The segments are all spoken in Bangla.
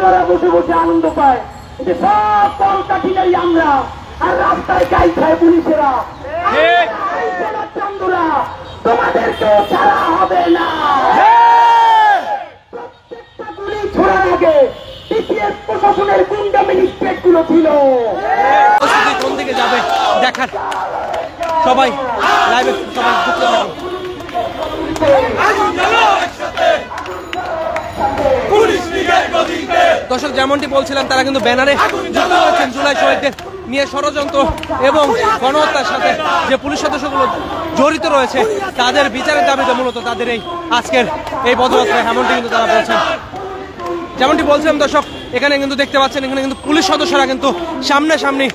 আপনারা বসে বসে আনন্দ পায় যে সব কলকাঠিনাই আমরা আর রাস্তায় গাই খায় পুলিশেরা। চন্দুরা তোমাদেরকেও ছাড়া হবে না। প্রত্যেকটা গুলি ছোড়ার আগে টিপিএস প্রশাসনের গুন্ডা ম্যাজিস্ট্রেট গুলো ছিল। কোন দিকে যাবে দেখার সবাই লাইভে সবাই যুক্ত থাকুন। দর্শক যেমনটি বলছিলাম তারা কিন্তু ব্যানারে যুক্ত করেছেন জুলাই শহীদদের নিয়ে ষড়যন্ত্র এবং গণহত্যার সাথে যে পুলিশ সদস্যগুলো জড়িত রয়েছে তাদের বিচারের দাবিতে মূলত তাদের এই আজকের এই পদযাত্রা, এমনটি কিন্তু তারা বলছেন। যেমনটি বলছিলাম দর্শক, এখানে কিন্তু দেখতে পাচ্ছেন এখানে কিন্তু পুলিশ সদস্যরা কিন্তু সামনাসামনি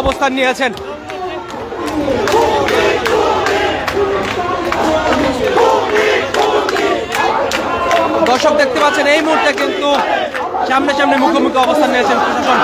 অবস্থান নিয়েছেন। দর্শক দেখতে পাচ্ছেন এই মুহূর্তে কিন্তু সামনাসামনি মুখোমুখি অবস্থান নিয়েছেন প্রশাসন।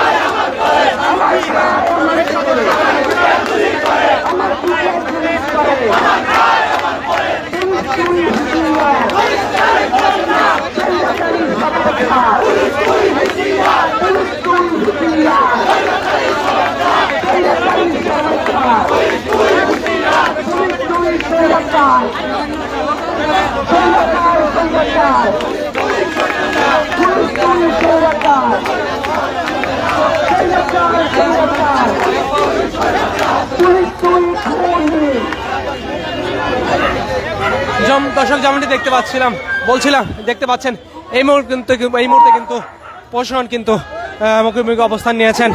দর্শক যেমনটি বলছিলাম দেখতে পাচ্ছেন এই মুহূর্তে কিন্তু প্রশাসন কিন্তু মুখোমুখি অবস্থান নিয়েছেন।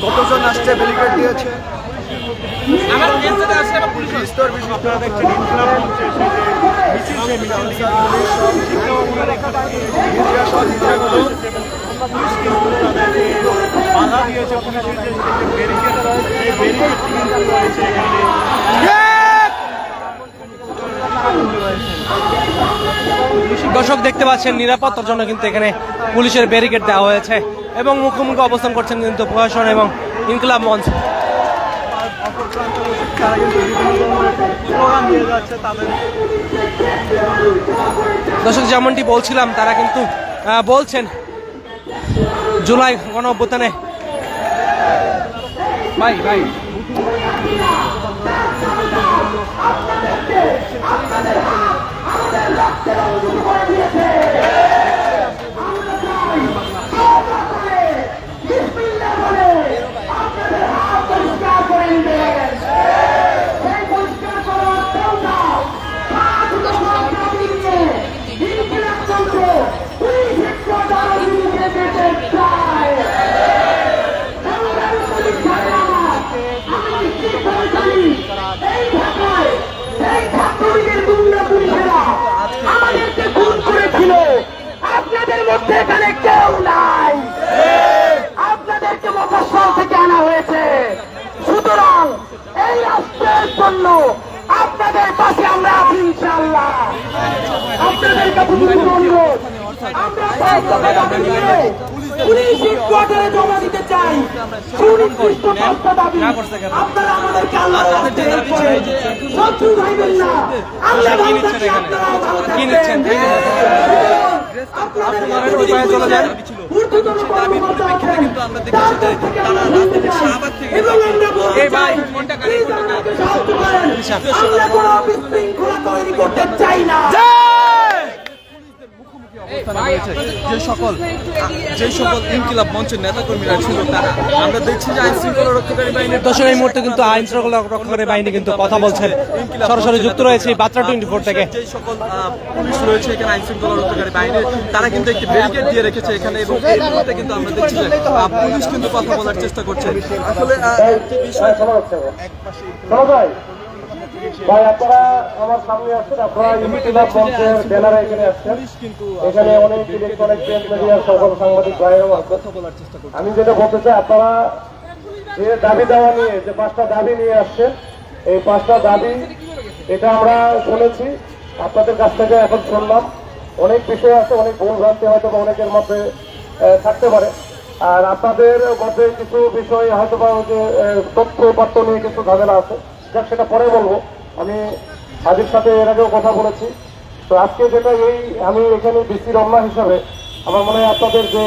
কতজন আসছে ব্যারিকেড দিয়েছে দর্শক দেখতে পাচ্ছেন নিরাপত্তার জন্য কিন্তু এখানে পুলিশের ব্যারিকেড দেওয়া হয়েছে এবং মুখোমুখি অবস্থান করছেন কিন্তু প্রশাসন এবং ইনকিলাব মঞ্চ। দর্শক যেমনটি বলছিলাম তারা কিন্তু বলছেন জুলাই গণঅভ্যুত্থানে ভাই আপনাদের মধ্যে এখানে কেউ নাই, আপনাদেরকে মফস্বল থেকে আনা হয়েছে। সুতরাং এই রাষ্ট্রের জন্য আপনাদের পাশে আমরা আছি ইনশাআল্লাহ। আপনাদের কাছে অনুরোধ, পুলিশ হেডকোয়ার্টারে জমা দিতে চাই সুনির্দিষ্ট বার্তা দাবি। আপনারা আমাদেরকে আল্লাহর রাস্তায় শত্রু ভাইবেন না, আমরা ভাবছি আপনারাও ভালো থাকবেন। আমরা কোনো বিশৃঙ্খলা তৈরি করতে চাই না। অবস্থানে রয়েছে যে সকল ইনকিলাব মঞ্চের নেতাকর্মীরা ছিল তারা, আমরা দেখছি যে আইন শৃঙ্খলা রক্ষাকারী বাহিনীর দর্শক এই মুহূর্তে কিন্তু আইন শৃঙ্খলা রক্ষাকারী বাহিনী কিন্তু কথা বলছেন, সরাসরি যুক্ত রয়েছে বার্তা 24 থেকে। যে সকল পুলিশ রয়েছে এখানে আইন শৃঙ্খলা রক্ষাকারী বাহিনীর, তারা কিন্তু একটি ব্যারিকেড দিয়ে রেখেছে এখানে, এবং এই মুহূর্তে কিন্তু আমরা দেখছি যে পুলিশ কিন্তু কথা বলার চেষ্টা করছে। আসলে একটি বিষয় ভাই আপনারা আমার সামনে আসছেন, আপনারা ইনকিলাব মঞ্চের ব্যানারে এখানে আসছেন, এখানে অনেক ইলেকট্রনিক প্রিন্ট মিডিয়ার সকল সাংবাদিক ভাইয়েরাও আছে। আমি যেটা বলতে চাই, আপনারা যে দাবি দেওয়া নিয়ে যে 5টা দাবি নিয়ে আসছেন, এই 5টা দাবি এটা আমরা শুনেছি, আপনাদের কাছ থেকে এখন শুনলাম। অনেক বিষয় আছে, অনেক ভুল ভ্রান্তি হয়তো বা অনেকের মধ্যে থাকতে পারে, আর আপনাদের মধ্যে কিছু বিষয় হয়তো বা যে তথ্য উপাত্ত নিয়ে কিছু ঝামেলা আছে, যাক সেটা পরে বলবো। আমি হাজির সাথে এর আগেও কথা বলেছি। তো আজকে যেটা আমি এখানে ডিসি রমনা হিসাবে আমার মনে হয় আপনাদের যে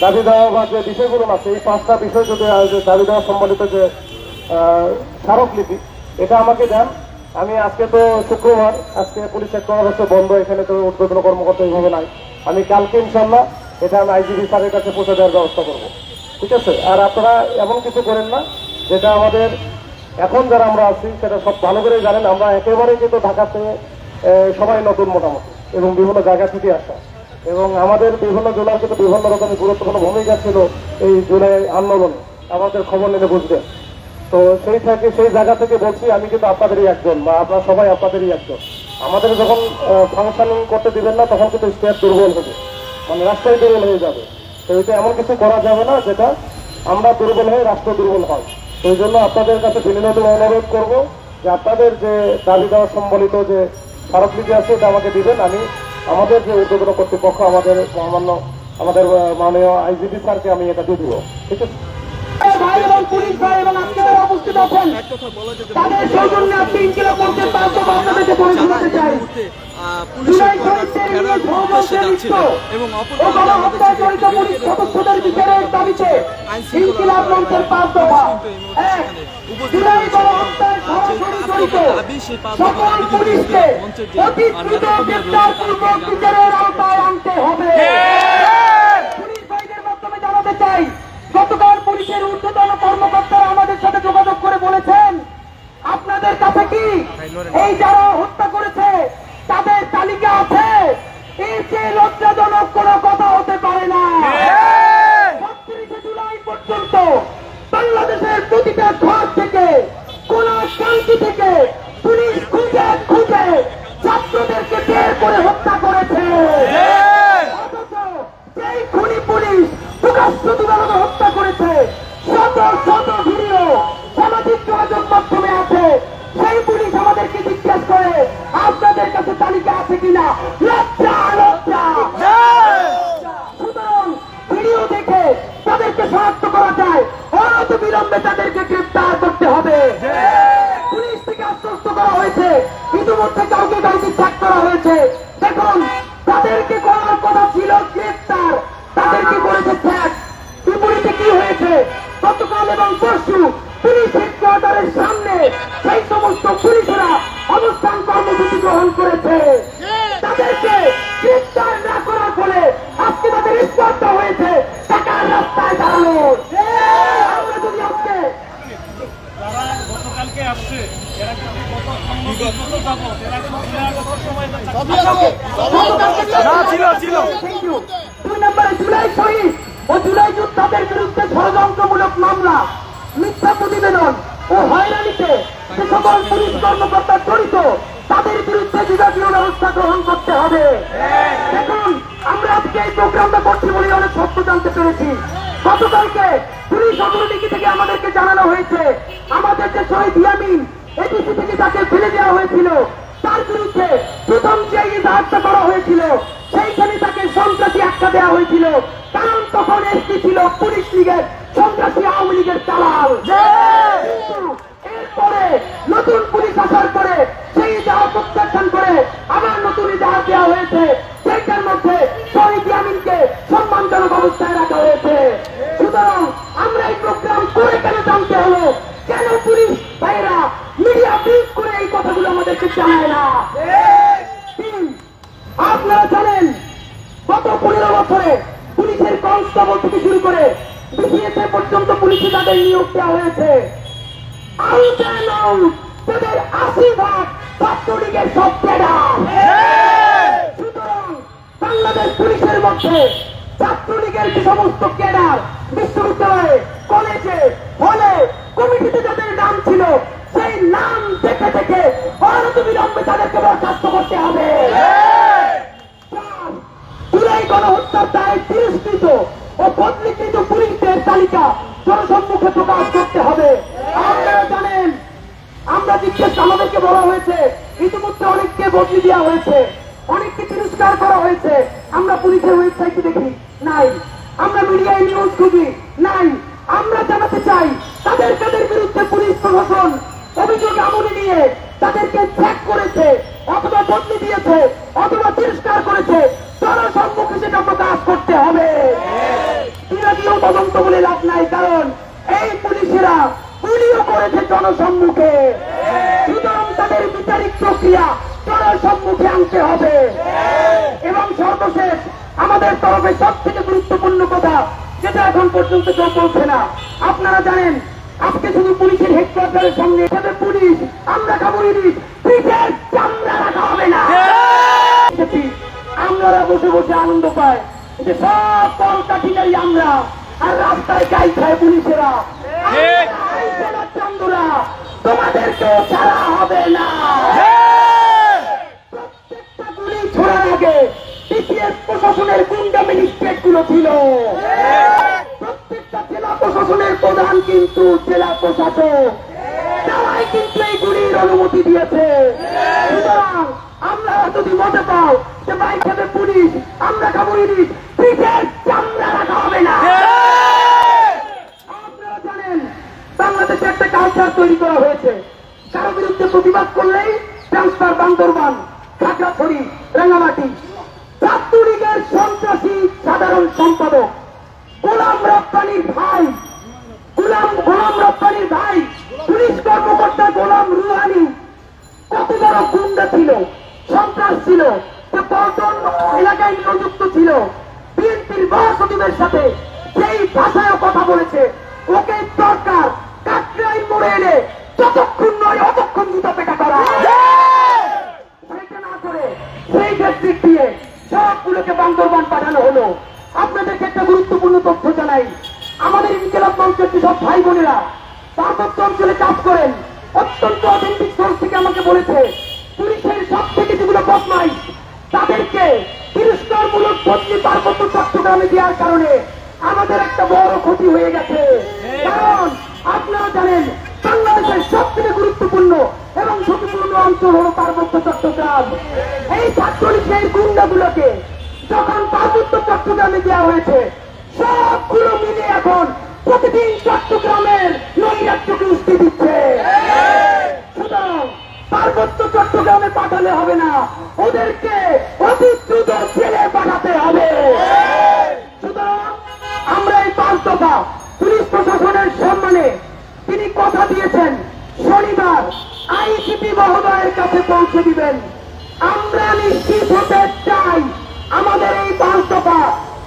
দাবি দেওয়া বা যে বিষয়গুলো আছে, এই 5টা বিষয় যদি দাবি দেওয়া সম্বলিত যে স্মারকলিপি, এটা আমাকে দেন। আমি আজকে তো শুক্রবার, আজকে পুলিশ হেডকোয়ার্টার হচ্ছে বন্ধ, এখানে তো উদ্বোধন কর্মকর্তা এইভাবে নাই। আমি কালকে ইনশাল্লাহ এটা আমি আইজিপি স্যারের কাছে পৌঁছে দেওয়ার ব্যবস্থা করবো, ঠিক আছে? আর আপনারা এমন কিছু করেন না যেটা আমাদের এখন যারা আমরা আছি সেটা সব ভালো করে জানেন। আমরা একেবারেই কিন্তু ঢাকাতে সবাই নতুন মোটামুটি, এবং বিভিন্ন জায়গা থেকে আসা, এবং আমাদের বিভিন্ন জেলার কিন্তু বিভিন্ন রকমের গুরুত্বপূর্ণ ভূমিকা ছিল এই জুলাই আন্দোলনে, আমাদের খবর নিলে বুঝবেন। তো সেই জায়গা থেকে বলছি, আমি কিন্তু আপনাদেরই একজন, বা আপনারা সবাই আপনাদেরই একজন। আমাদের যখন ফাংশনিং করতে দিবেন না, তখন কিন্তু স্টেট দুর্বল হবে, মানে রাষ্ট্রই দুর্বল হয়ে যাবে। তো এটা এমন কিছু করা যাবে না যেটা আমরা দুর্বল হয়ে রাষ্ট্র দুর্বল হয়। এই জন্য আপনাদের কাছে বিনীতভাবে অনুরোধ করবো যে আপনাদের যে দাবি দেওয়া সম্বলিত যে স্মারকলিপি আছে এটা আমাকে দিবেন। আমি আমাদের যে উদ্যোগী কর্তৃপক্ষ, আমাদের মাননীয় আইজিপি স্যারকে আমি এটা দিয়ে দিব, ঠিক আছে? ভাই এবং পুলিশ ভাই এবং আপনারা উপস্থিত আছেন, তাদের সৌজন্য আপনি ইনকিলাব মঞ্চের বাস্তব আপনাদেরকে পড়ে শোনাতে চাই। জুলাই শহীদদের নিয়ে ষড়যন্ত্রে লিপ্ত ও গণহত্যায় জড়িত পুলিশ সদস্যদের বিচারের দাবিতে ইনকিলাব মঞ্চের 5 দফা। 1. জুলাই গণহত্যায় সরাসরি জড়িত সকল পুলিশকে অতি দ্রুত গ্রেপ্তারপূর্বক বিচারের আওতায় আনতে হবে। পুলিশ ভাইদের মাধ্যমে জানাতে চাই, গতকাল পুলিশের ঊর্ধ্বতন কর্মকর্তারা আমাদের সাথে যোগাযোগ করে বলেছেন, আপনাদের কাছে কি এই যারা হত্যা করেছে তাদের তালিকা আছে? এর চেয়ে লজ্জাজনক কোনো কথা হতে পারে না। ৩৬ জুলাই পর্যন্ত বাংলাদেশের প্রতিটা ঘর থেকে, কোন শান্তি থেকে পুলিশ খুঁজে খুঁজে ছাত্রদেরকে বের করে হত্যা করেছে। অথচ যেই খুনি পুলিশ প্রকাশ্যভাবে হত্যা করেছে, শত শত ভিডিও সামাজিক যোগাযোগ মাধ্যমে আছে, সেই পুলিশ আমাদেরকে জিজ্ঞেস করে আপনাদের কাছে তালিকা আছে কিনা। লজ্জা লজ্জা। সুতরাং ভিডিও দেখে তাদেরকে শনাক্ত করা যায়, অনত বিলম্বে তাদেরকে গ্রেপ্তার করতে হবে। পুলিশ থেকে আশ্বস্ত করা হয়েছে, ইতিমধ্যে কাউকে কাউকে ট্র্যাক করা হয়েছে। দেখুন, তাদেরকে করার কথা ছিল গ্রেপ্তার, তাদেরকে করেছে ট্র্যাক। বিপরীতে কি হয়েছে? গতকাল এবং পরশু পুলিশ হেডকোয়ার্টারের সামনে সেই সমস্ত পুলিশরা অবস্থান কর্মসূচি গ্রহণ করেছে। তাদেরকে গ্রেপ্তার না করার ফলে আজকে তাদের স্পর্ধা হয়েছে টাকার রাস্তায় দাঁড়ানো। আমরা যদি আজকে জুলাই শহীদ ও জুলাই যোদ্ধাদের বিরুদ্ধে ষড়যন্ত্রমূলক মামলা, মিথ্যা প্রতিবেদন ও হয়রানিতে যে সকল পুলিশ কর্মকর্তা জড়িত তাদের বিরুদ্ধে বিভাগীয় ব্যবস্থা গ্রহণ করতে হবে। দেখুন, আমরা আজকে এই প্রোগ্রামটা করছি বলে অনেক সত্য জানতে পেরেছি। গতকালকে পুলিশ অথরিটি থেকে আমাদেরকে জানানো হয়েছে, আমাদের যে শহীদ ইয়ামিন এডিসি থেকে তাকে ফেলে দেওয়া হয়েছিল, তার বিরুদ্ধে প্রথম যে ইজাহারটা করা হয়েছিল সেইখানে তাকে সন্ত্রাসী আখ্যা দেওয়া হয়েছিল, কারণ তখন এসপি ছিল পুলিশ লীগের সন্ত্রাসী আওয়ামী লীগের দালাল। এরপরে নতুন পুলিশ আসার পরে সেই ইজাহার প্রত্যাখ্যান করে আবার নতুন ইজাহার দেওয়া হয়েছে, সেইটার মধ্যে শহীদ ইয়ামিনকে সম্মানজনক অবস্থায় রাখা হয়েছে। সুতরাং আমরা এই প্রোগ্রাম করে কেন জানতে হলো, কেন পুলিশ ভাইরা মিডিয়া ব্রিফ করে এই কথাগুলো আমাদেরকে জানায় না? আপনারা জানেন গত 15 বছরে পুলিশের কনস্টেবল থেকে শুরু করে বিসিএস পর্যন্ত পুলিশে তাদের নিয়োগ দেওয়া হয়েছে। তাদের 80% ছাত্রলীগের সব ক্যাডার। সুতরাং বাংলাদেশ পুলিশের মধ্যে ছাত্রলীগের যে সমস্ত ক্যাডার বিশ্ববিদ্যালয়ে, কলেজে, হলে, কমিটিতে যাদের নাম ছিল, সেই নাম দেখে দেখে অনতিবিলম্বে তাদেরকে বরখাস্ত করতে হবে। জুলাই গণহত্যার দায়ে তিরস্কৃত ও বদলিকৃত পুলিশদের তালিকা জনসম্মুখে প্রকাশ করতে হবে। আপনারা জানেন, আমরা জিজ্ঞেস, আমাদেরকে বলা হয়েছে ইতিমধ্যে অনেককে বদলি দেওয়া হয়েছে, অনেককে তিরস্কার করা হয়েছে। আমরা পুলিশের ওয়েবসাইটে দেখি নাই, আমরা মিডিয়ায় নিউজ খুঁজি নাই। আমরা জানাতে চাই তাদের বিরুদ্ধে পুলিশ প্রশাসন অভিযোগ আমলে নিয়ে তাদেরকে চেক করেছে, অথবা বদলি দিয়েছে, অথবা তিরস্কার করেছে, জনসম্মুখে সেটা প্রকাশ করতে হবে। বিরোধীয় তদন্ত বলে লাভ নাই, কারণ এই পুলিশেরা গুলিও করেছে জনসম্মুখে। সুতরাং তাদের বিচারিক প্রক্রিয়া জনসম্মুখে আনতে হবে। এবং সর্বশেষ আমাদের তরফে সব থেকে গুরুত্বপূর্ণ কথা, যেটা এখন পর্যন্ত কেউ বলছে না, আপনারা জানেন আজকে শুধু পুলিশের হেডকোয়ার্টারের সামনে পুলিশ আমরা খাবো ইলিশ, পিঠের চামড়া রাখা হবে না। আমরা বসে বসে আনন্দ পাই যে সব কলকাঠিনারি আমরা, আর রাস্তায় গাই খায় পুলিশেরা। চান্দুরা তোমাদেরকে ছাড়া হবে না। প্রত্যেকটা গুলি ছোড়ার আগে বিসিএস প্রশাসনের গুন্ডা ম্যাজিস্ট্রেট গুলো ছিল। প্রত্যেকটা জেলা প্রশাসনের প্রধান কিন্তু জেলা প্রশাসক, তারাই কিন্তু এই গুলির অনুমতি দিয়েছে। সুতরাং আমরা যদি মনে পাও যে ভাই খাবে পুলিশ, আমরা খাবো ইলিশ, পিঠের চামড়া রাখা হবে না। আপনারা জানেন বাংলাদেশে একটা কালচার তৈরি করা হয়েছে, কারো বিরুদ্ধে প্রতিবাদ করলেই ট্রান্সফার বান্দরবান, খাগড়াছড়ি, রাঙ্গামাটি। ছাত্রলীগের সন্ত্রাসী সাধারণ সম্পাদক গোলাম রব্বানীর ভাই, পুলিশ কর্মকর্তা গোলাম রুহানি কত বড় গুন্ডা ছিল, সন্ত্রাস ছিল, পল্টন এলাকায় নিযুক্ত ছিল, বিএনপির মহাসচিবের সাথে সেই ভাষায় কথা বলেছে। ওকে দরকার কাকরাই মোড়ে এনে যতক্ষণ নয় অতক্ষণ জুতা পেটা করা। সেটা না করে সেই ডিস্ট্রিক্ট দিয়ে সবগুলোকে বান্দরবান পাঠানো হলো। আপনাদেরকে একটা গুরুত্বপূর্ণ তথ্য জানাই, আমাদের ইনকিলাব মঞ্চের সব ভাই বোনেরা পার্বত্য অঞ্চলে কাজ করেন, অত্যন্ত অথেন্টিক সোর্স থেকে আমাকে বলেছে পুলিশের সব থেকে যেগুলো বদমাইশ তাদেরকে তিরস্কারমূলক বদলি পার্বত্য চট্টগ্রামে দেওয়ার কারণে আমাদের একটা বড় ক্ষতি হয়ে গেছে। কারণ আপনারা জানেন বাংলাদেশের সব থেকে গুরুত্বপূর্ণ এবং ঝুঁকিপূর্ণ অঞ্চল হল পার্বত্য চট্টগ্রাম। এই ছাত্রলীগের গুন্ডাগুলোকে যখন পার্বত্য চট্টগ্রামে দেওয়া হয়েছে, সবগুলো মিলে এখন প্রতিদিন চট্টগ্রামের নৈরাজ্যকে উস্কে দিচ্ছে। সুতরাং পার্বত্য চট্টগ্রামে পাঠালে হবে না, ওদেরকে অতি দ্রুত ছেড়ে পাঠাতে হবে। সুতরাং আমরা এই 5 দফা পুলিশ প্রশাসনের সম্মানে তিনি কথা দিয়েছেন শনিবার আইজিপি মহোদয়ের কাছে পৌঁছে দিবেন। আমরা নিশ্চিত হতে চাই আমাদের এই 5 দফা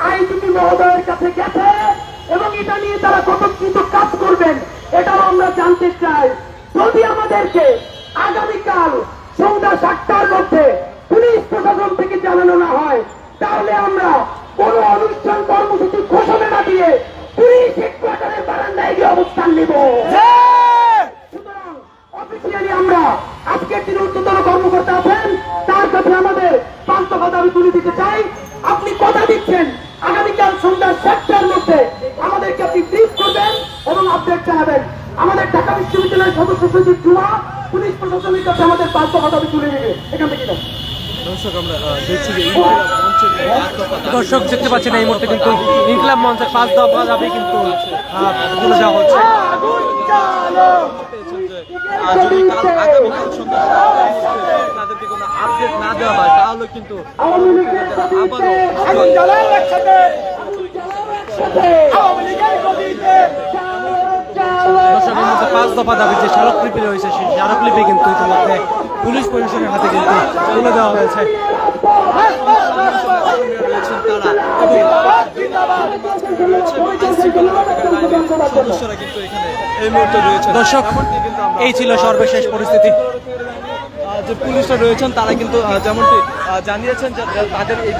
আইজিপি মহোদয়ের কাছে গেছে এবং এটা নিয়ে তারা কতকৃত কাজ করবেন এটাও আমরা জানতে চাই। যদি আমাদেরকে আগামীকাল সন্ধ্যা 7টার মধ্যে পুলিশ প্রশাসন থেকে জানানো না হয়, তাহলে আমরা কোন অনুষ্ঠান কর্মসূচি ঘোষণা না দিয়ে পুলিশ হেডকোয়ার্টারের বারান্দায় গিয়ে অবস্থান নেব। সুতরাং অফিসিয়ালি আমরা আজকের দিন উচ্চতর কর্মকর্তা আছেন, তার কাছে আমাদের 5 দফা দাবি তুলে দিতে চাই। আপনি কথা দিচ্ছেন আগামীকাল সন্ধ্যা 7টার মধ্যে আমাদেরকে আপনি ব্রিফ করবেন এবং আপডেট জানাবেন। আমাদের ঢাকা বিশ্ববিদ্যালয়ের সদস্য সচিব জুমা পুলিশ প্রশাসনের কাছে আমাদের 5 দফা দাবি তুলে দেবে। এখান থেকে দর্শক দেখতে পাচ্ছেন এই মুহূর্তে কিন্তু ইনকিলাব মঞ্চের 5 দফা দাবি কিন্তু তুলে দেওয়া হচ্ছে। আগামীকাল সন্ধ্যা 7টায় তাদেরকে কোনো আপডেট না দেওয়া হয় তাহলে কিন্তু দর্শকের মধ্যে 5 দফা দাবির যে স্মারকলিপি রয়েছে সেই স্মারকলিপি কিন্তু ইতিমধ্যে পুলিশ প্রশাসনের হাতে কিন্তু তুলে দেওয়া হয়েছে। রয়েছেন তারা সদস্যরা কিন্তু এখানে এই মুহূর্তে রয়েছে। দর্শক, এই ছিল সর্বশেষ পরিস্থিতি। যে পুলিশরা রয়েছেন তারা কিন্তু যেমনটি জানিয়েছেন যে তাদের এই